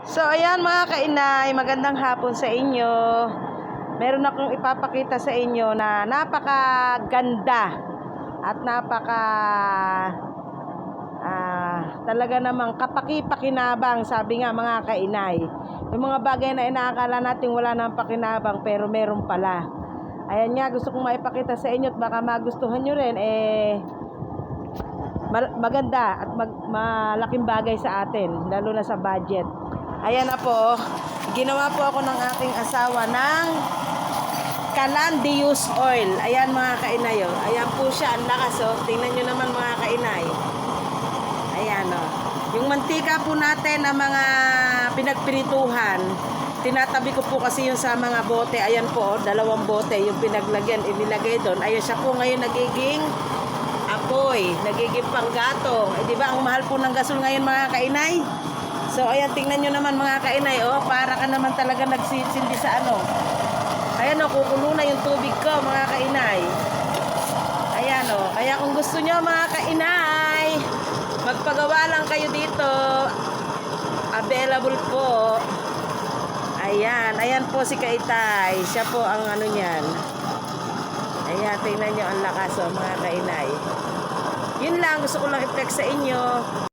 So ayan mga kainay, magandang hapon sa inyo. Meron akong ipapakita sa inyo na napakaganda at talaga namang kapaki-pakinabang, sabi nga mga kainay. Yung mga bagay na inaakala natin wala nang pakinabang pero meron pala. Ayan nga, gusto kong maipakita sa inyo at baka magustuhan nyo rin. Maganda at malaking bagay sa atin, lalo na sa budget. Ayan na po, ginawa po ako ng aking asawa ng Calandius oil. Ayan mga kainay, oh. Ayan po siya, ang lakas, oh. Tingnan nyo naman mga kainay. Ayan, oh. Yung mantika po natin na mga pinagpirituhan, tinatabi ko po kasi yung sa mga bote. Ayan po, oh, 2 bote yung pinaglagyan, inilagay doon. Ayun siya po ngayon nagiging apoy, nagiging panggatong. Di ba ang mahal po ng gasol ngayon mga kainay? So ayan, tingnan nyo naman mga kainay, oh, para ka naman talaga nagsisindi sa ano. Ayan, oh, kukulo na yung tubig ko mga kainay. Ayan, oh, kaya kung gusto nyo mga kainay, magpagawa lang kayo dito. Available po. Ayan, ayan po si Kaitay. Siya po ang ano niyan. Ayan, tingnan nyo ang lakas, oh, mga kainay. Yun lang, gusto ko lang i-flex sa inyo.